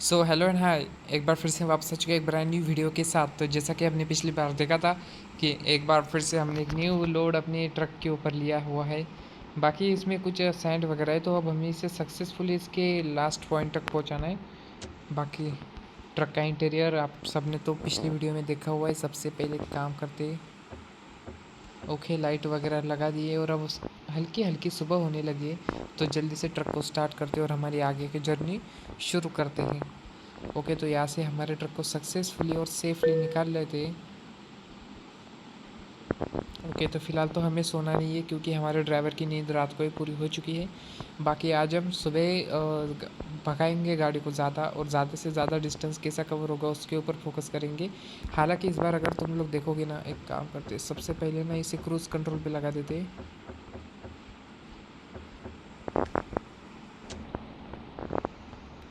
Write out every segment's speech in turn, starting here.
So hello and hi. एक बार फिर से वापस आ चुके हैं एक ब्रांड न्यू वीडियो के साथ। तो जैसा कि हमने पिछली बार देखा था कि एक बार फिर से हमने एक न्यू लोड अपने ट्रक के ऊपर लिया हुआ है। बाकी इसमें कुछ सैंड वगैरह है, तो अब हमें इसे सक्सेसफुली इसके लास्ट पॉइंट तक पहुंचाना है। बाकी ट्रक का इंटीरियर आप सबने तो पिछली वीडियो में देखा हुआ है। सबसे पहले काम करते ओके, लाइट वगैरह लगा दिए और अब हल्की हल्की सुबह होने लगी है, तो जल्दी से ट्रक को स्टार्ट करते और हमारी आगे की जर्नी शुरू करते हैं। ओके, तो यहाँ से हमारे ट्रक को सक्सेसफुली और सेफली निकाल लेते हैं। ओके, तो फ़िलहाल तो हमें सोना नहीं है क्योंकि हमारे ड्राइवर की नींद रात को ही पूरी हो चुकी है। बाकी आज हम सुबह भगाएंगे गाड़ी को ज़्यादा, और ज़्यादा से ज़्यादा डिस्टेंस कैसा कवर होगा उसके ऊपर फोकस करेंगे। हालांकि इस बार अगर तुम लोग देखोगे ना, एक काम करते सबसे पहले ना इसे क्रूज़ कंट्रोल पे लगा देते।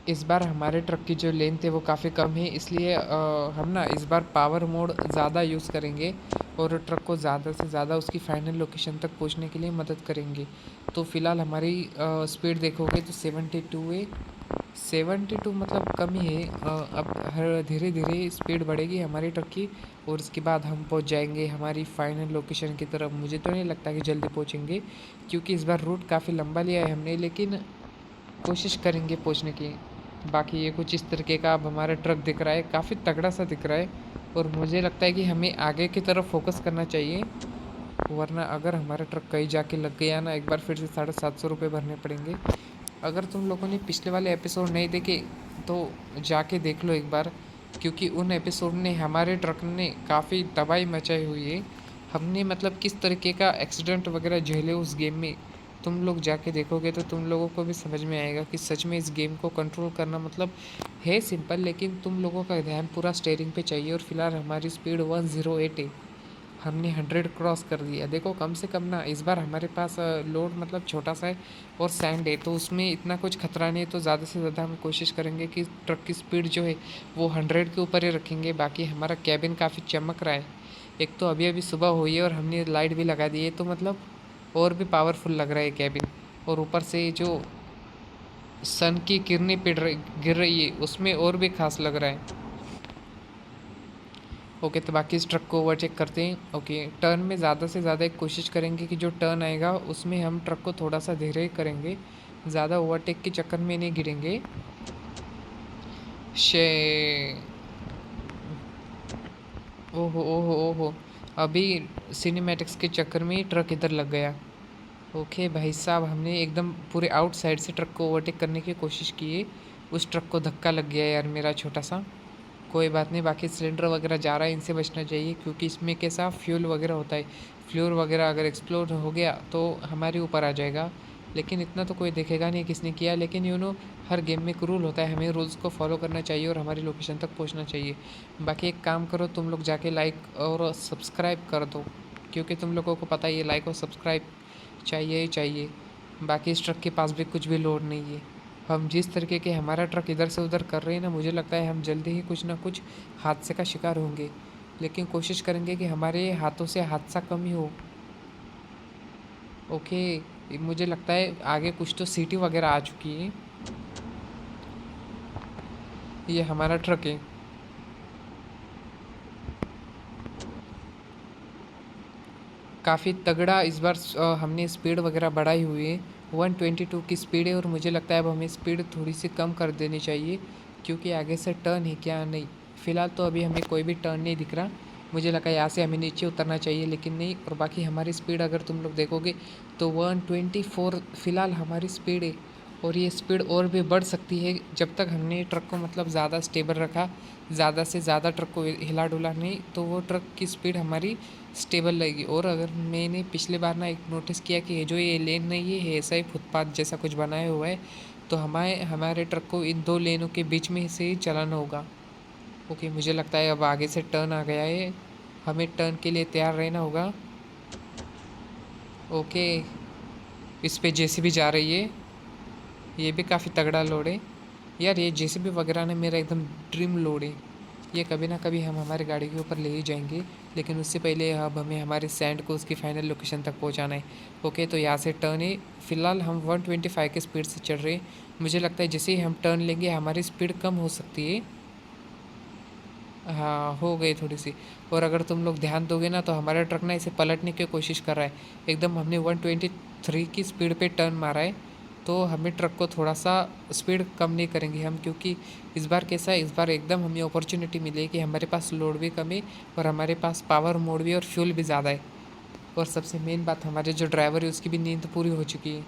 इस बार हमारे ट्रक की जो लेंथ है वो काफ़ी कम है, इसलिए हम ना इस बार पावर मोड ज़्यादा यूज़ करेंगे और ट्रक को ज़्यादा से ज़्यादा उसकी फाइनल लोकेशन तक पहुंचने के लिए मदद करेंगे। तो फ़िलहाल हमारी स्पीड देखोगे तो 72 है। 72 मतलब कम ही है। अब हर धीरे धीरे स्पीड बढ़ेगी हमारी ट्रक की, और उसके बाद हम पहुंच जाएंगे हमारी फाइनल लोकेशन की तरफ। मुझे तो नहीं लगता कि जल्दी पहुंचेंगे क्योंकि इस बार रूट काफ़ी लंबा लिया है हमने, लेकिन कोशिश करेंगे पहुंचने की। बाकी ये कुछ इस तरीके का अब हमारा ट्रक दिख रहा है, काफ़ी तगड़ा सा दिख रहा है, और मुझे लगता है कि हमें आगे की तरफ फोकस करना चाहिए, वरना अगर हमारा ट्रक कहीं जाके लग गया ना, एक बार फिर से 750 रुपये भरने पड़ेंगे। अगर तुम लोगों ने पिछले वाले एपिसोड नहीं देखे तो जाके देख लो एक बार, क्योंकि उन एपिसोड ने हमारे ट्रक ने काफ़ी तबाही मचाई हुई है। हमने मतलब किस तरीके का एक्सीडेंट वगैरह झेले उस गेम में, तुम लोग जाके देखोगे तो तुम लोगों को भी समझ में आएगा कि सच में इस गेम को कंट्रोल करना मतलब है सिंपल, लेकिन तुम लोगों का ध्यान पूरा स्टेयरिंग पे चाहिए। और फिलहाल हमारी स्पीड 108 है, हमने 100 क्रॉस कर दिया। देखो कम से कम ना इस बार हमारे पास लोड मतलब छोटा सा है और सैंड है, तो उसमें इतना कुछ खतरा नहीं है। तो ज़्यादा से ज़्यादा हम कोशिश करेंगे कि ट्रक की स्पीड जो है वो 100 के ऊपर ही रखेंगे। बाकी हमारा कैबिन काफ़ी चमक रहा है, एक तो अभी अभी सुबह हुई है और हमने लाइट भी लगा दी है, तो मतलब और भी पावरफुल लग रहा है कैबिन। और ऊपर से जो सन की किरणें गिर रही है उसमें और भी खास लग रहा है। ओके, तो बाकी इस ट्रक को ओवरटेक करते हैं। ओके, टर्न में ज़्यादा से ज़्यादा एक कोशिश करेंगे कि जो टर्न आएगा उसमें हम ट्रक को थोड़ा सा धीरे करेंगे, ज़्यादा ओवरटेक के चक्कर में नहीं गिरेंगे। शे ओहो ओहो ओहो, अभी सिनेमैटिक्स के चक्कर में ट्रक इधर लग गया। ओके भाई साहब, हमने एकदम पूरे आउटसाइड से ट्रक को ओवरटेक करने की कोशिश की है, उस ट्रक को धक्का लग गया यार मेरा छोटा सा। कोई बात नहीं, बाकी सिलेंडर वगैरह जा रहा है, इनसे बचना चाहिए क्योंकि इसमें कैसा फ्यूल वगैरह होता है। फ्यूल वगैरह अगर एक्सप्लोड हो गया तो हमारे ऊपर आ जाएगा, लेकिन इतना तो कोई देखेगा नहीं किसने किया। लेकिन हर गेम में एक रूल होता है, हमें रूल्स को फॉलो करना चाहिए और हमारी लोकेशन तक पहुंचना चाहिए। बाकी एक काम करो, तुम लोग जाके लाइक और सब्सक्राइब कर दो, क्योंकि तुम लोगों को पता ही है लाइक और सब्सक्राइब चाहिए ही चाहिए। बाकी इस ट्रक के पास भी कुछ भी लोड नहीं है। हम जिस तरीके के हमारा ट्रक इधर से उधर कर रहे हैं ना, मुझे लगता है हम जल्दी ही कुछ ना कुछ हादसे का शिकार होंगे, लेकिन कोशिश करेंगे कि हमारे हाथों से हादसा कम ही हो। ओके, मुझे लगता है आगे कुछ तो सीटी वगैरह आ चुकी है। ये हमारा ट्रक है। काफ़ी तगड़ा इस बार हमने स्पीड वगैरह बढ़ाई हुई है। 122 की स्पीड है, और मुझे लगता है अब हमें स्पीड थोड़ी सी कम कर देनी चाहिए क्योंकि आगे से टर्न है क्या नहीं। फ़िलहाल तो अभी हमें कोई भी टर्न नहीं दिख रहा, मुझे लगा यहाँ से हमें नीचे उतरना चाहिए, लेकिन नहीं। और बाकी हमारी स्पीड अगर तुम लोग देखोगे तो 124 फ़िलहाल हमारी स्पीड है, और ये स्पीड और भी बढ़ सकती है जब तक हमने ट्रक को मतलब ज़्यादा स्टेबल रखा। ज़्यादा से ज़्यादा ट्रक को हिला डुला नहीं, तो वो ट्रक की स्पीड हमारी स्टेबल रहेगी। और अगर मैंने पिछले बार ना एक नोटिस किया कि जो ये लेन नहीं है ऐसा ही फुटपाथ जैसा कुछ बनाया हुआ है, तो हमारे ट्रक को इन दो लेनों के बीच में से ही चलाना होगा। ओके, मुझे लगता है अब आगे से टर्न आ गया है, हमें टर्न के लिए तैयार रहना होगा। ओके, इस पे जेसीबी जा रही है, ये भी काफ़ी तगड़ा लोड है यार। ये जेसीबी वगैरह ने मेरा एकदम ड्रीम लोड है। ये कभी ना कभी हम हमारी गाड़ी के ऊपर ले ही जाएंगे, लेकिन उससे पहले अब हमें हमारे सैंड को उसकी फाइनल लोकेशन तक पहुंचाना है। ओके, तो यहाँ से टर्न है। फ़िलहाल हम 125 की स्पीड से चल रहे हैं। मुझे लगता है जैसे ही हम टर्न लेंगे हमारी स्पीड कम हो सकती है। हाँ, हो गई थोड़ी सी। और अगर तुम लोग ध्यान दोगे ना तो हमारा ट्रक ना इसे पलटने की कोशिश कर रहा है। एकदम हमने 123 की स्पीड पे टर्न मारा है, तो हमें ट्रक को थोड़ा सा स्पीड कम नहीं करेंगे हम, क्योंकि इस बार कैसा है, इस बार एकदम हमें अपॉर्चुनिटी मिली है कि हमारे पास लोड भी कम है और हमारे पास पावर मोड भी और फ्यूल भी ज़्यादा है। और सबसे मेन बात, हमारे जो ड्राइवर है उसकी भी नींद पूरी हो चुकी है,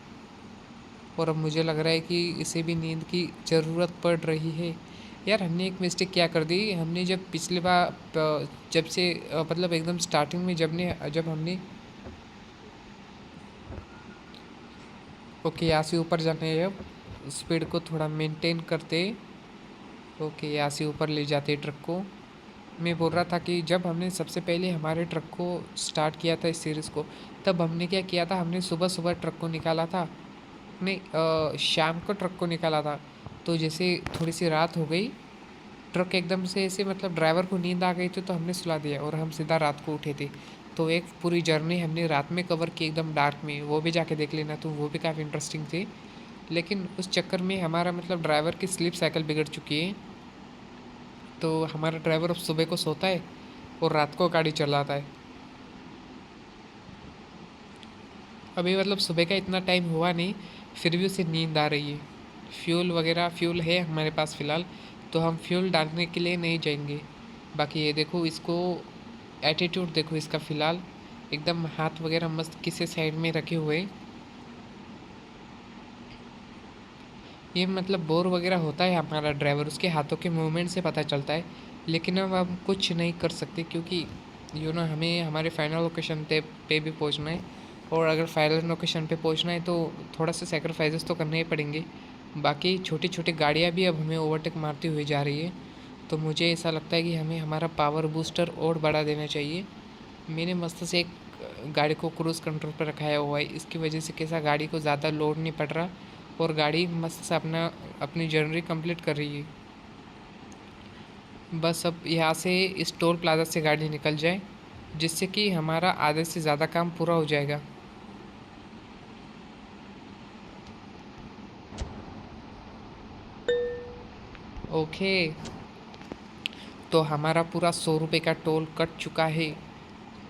और अब मुझे लग रहा है कि इसे भी नींद की ज़रूरत पड़ रही है। यार, हमने एक मिस्टेक क्या कर दी, हमने जब पिछले बार जब से मतलब एकदम स्टार्टिंग में जब हमने ओके, यहाँ से ऊपर जाने है। अब स्पीड को थोड़ा मेंटेन करते। ओके, यहाँ से ऊपर ले जाते ट्रक को। मैं बोल रहा था कि जब हमने सबसे पहले हमारे ट्रक को स्टार्ट किया था इस सीरीज़ को, तब हमने क्या किया था, हमने सुबह सुबह ट्रक को निकाला था। नहीं, शाम को ट्रक को निकाला था। तो जैसे थोड़ी सी रात हो गई, ट्रक एकदम से ऐसे मतलब ड्राइवर को नींद आ गई थी, तो हमने सुला दिया और हम सीधा रात को उठे थे। तो एक पूरी जर्नी हमने रात में कवर की एकदम डार्क में, वो भी जाके देख लेना, तो वो भी काफ़ी इंटरेस्टिंग थी। लेकिन उस चक्कर में हमारा मतलब ड्राइवर की स्लीप साइकिल बिगड़ चुकी है। तो हमारा ड्राइवर अब सुबह को सोता है और रात को गाड़ी चलाता है। अभी मतलब सुबह का इतना टाइम हुआ नहीं, फिर भी उसे नींद आ रही है। फ्यूल है हमारे पास फ़िलहाल, तो हम फ्यूल डालने के लिए नहीं जाएंगे। बाकी ये देखो, इसको एटीट्यूड देखो इसका, फ़िलहाल एकदम हाथ वगैरह मस्त किसी साइड में रखे हुए। ये मतलब बोर वगैरह होता है हमारा ड्राइवर, उसके हाथों के मूवमेंट से पता चलता है। लेकिन अब हम कुछ नहीं कर सकते, क्योंकि हमें हमारे फाइनल लोकेशन पे भी पहुंचना है। और अगर फाइनल लोकेशन पे पहुंचना है तो थोड़ा सा सेक्रीफाइसेस तो करने ही पड़ेंगे। बाकी छोटी छोटी गाड़ियाँ भी अब हमें ओवरटेक मारती हुई जा रही है, तो मुझे ऐसा लगता है कि हमें हमारा पावर बूस्टर और बढ़ा देना चाहिए। मैंने मस्त से एक गाड़ी को क्रूज़ कंट्रोल पर रखाया हुआ है, इसकी वजह से कैसा गाड़ी को ज़्यादा लोड नहीं पड़ रहा और गाड़ी मस्त से अपनी जर्नी कंप्लीट कर रही है। बस अब यहाँ से इस टोल प्लाजा से गाड़ी निकल जाए, जिससे कि हमारा आधे से ज़्यादा काम पूरा हो जाएगा। ओके, तो हमारा पूरा 100 रुपये का टोल कट चुका है।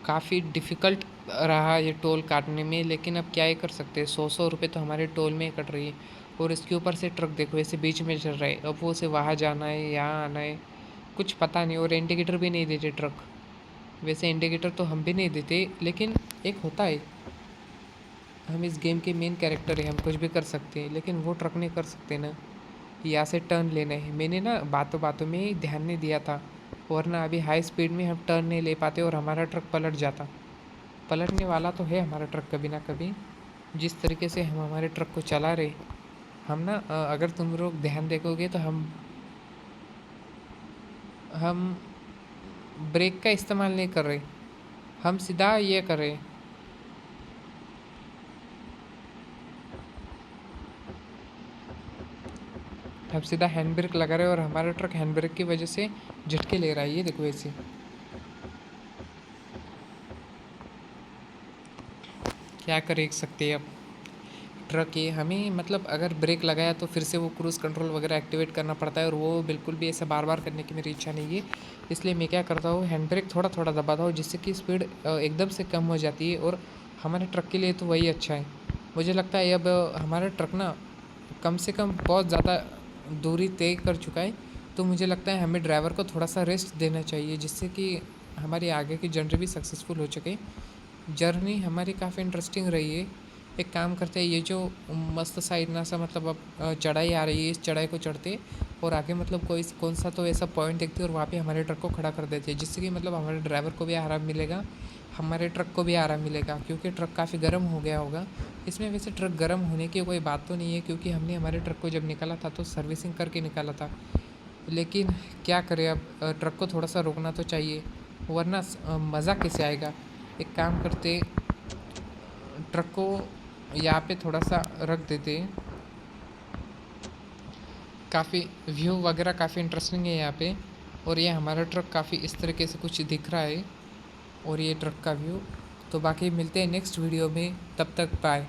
काफ़ी डिफ़िकल्ट रहा ये टोल काटने में, लेकिन अब क्या ही कर सकते हैं, 100 रुपये तो हमारे टोल में ही कट रही है। और इसके ऊपर से ट्रक देखो ऐसे बीच में चल रहा है, अब वो से वहाँ जाना है यहाँ आना है, कुछ पता नहीं। और इंडिकेटर भी नहीं देते ट्रक। वैसे इंडिकेटर तो हम भी नहीं देते, लेकिन एक होता है, हम इस गेम के मेन कैरेक्टर है, हम कुछ भी कर सकते हैं, लेकिन वो ट्रक नहीं कर सकते ना। यहाँ से टर्न लेना है, मैंने ना बातों बातों में ही ध्यान नहीं दिया था, वरना अभी हाई स्पीड में हम टर्न नहीं ले पाते और हमारा ट्रक पलट जाता। पलटने वाला तो है हमारा ट्रक कभी ना कभी। जिस तरीके से हम हमारे ट्रक को चला रहे, हम ना अगर तुम लोग ध्यान देखोगे तो हम ब्रेक का इस्तेमाल नहीं कर रहे, हम सीधा ये कर रहे। हम सीधा हैंड ब्रेक लगा रहे और हमारा ट्रक हैंड ब्रेक की वजह से झटके ले रहा है, ये देखो ऐसे। क्या कर सकते हैं अब, ट्रक है हमें, मतलब अगर ब्रेक लगाया तो फिर से वो क्रूज़ कंट्रोल वगैरह एक्टिवेट करना पड़ता है, और वो बिल्कुल भी ऐसा बार बार करने की मेरी इच्छा नहीं है। इसलिए मैं क्या करता हूँ, हैंड ब्रेक थोड़ा थोड़ा दबाता हूँ, जिससे कि स्पीड एकदम से कम हो जाती है, और हमारे ट्रक के लिए तो वही अच्छा है। मुझे लगता है अब हमारा ट्रक ना कम से कम बहुत ज़्यादा दूरी तय कर चुका है, तो मुझे लगता है हमें ड्राइवर को थोड़ा सा रेस्ट देना चाहिए, जिससे कि हमारी आगे की जर्नी भी सक्सेसफुल हो सके। जर्नी हमारी काफ़ी इंटरेस्टिंग रही है। एक काम करते हैं, ये जो मस्त सा इतना सा मतलब अब चढ़ाई आ रही है, इस चढ़ाई को चढ़ते और आगे मतलब कोई कौन सा तो ऐसा पॉइंट देखते और वहाँ पे हमारे ट्रक को खड़ा कर देते हैं, जिससे कि मतलब हमारे ड्राइवर को भी आराम मिलेगा, हमारे ट्रक को भी आराम मिलेगा, क्योंकि ट्रक काफ़ी गर्म हो गया होगा। इसमें वैसे ट्रक गर्म होने की कोई बात तो नहीं है, क्योंकि हमने हमारे ट्रक को जब निकाला था तो सर्विसिंग करके निकाला था। लेकिन क्या करें, अब ट्रक को थोड़ा सा रोकना तो चाहिए, वरना मज़ा कैसे आएगा। एक काम करते, ट्रक को यहाँ पे थोड़ा सा रख देते। काफ़ी व्यू वगैरह काफ़ी इंटरेस्टिंग है यहाँ पे। और ये हमारा ट्रक काफ़ी इस तरीके से कुछ दिख रहा है, और ये ट्रक का व्यू। तो बाकी मिलते हैं नेक्स्ट वीडियो में, तब तक बाय।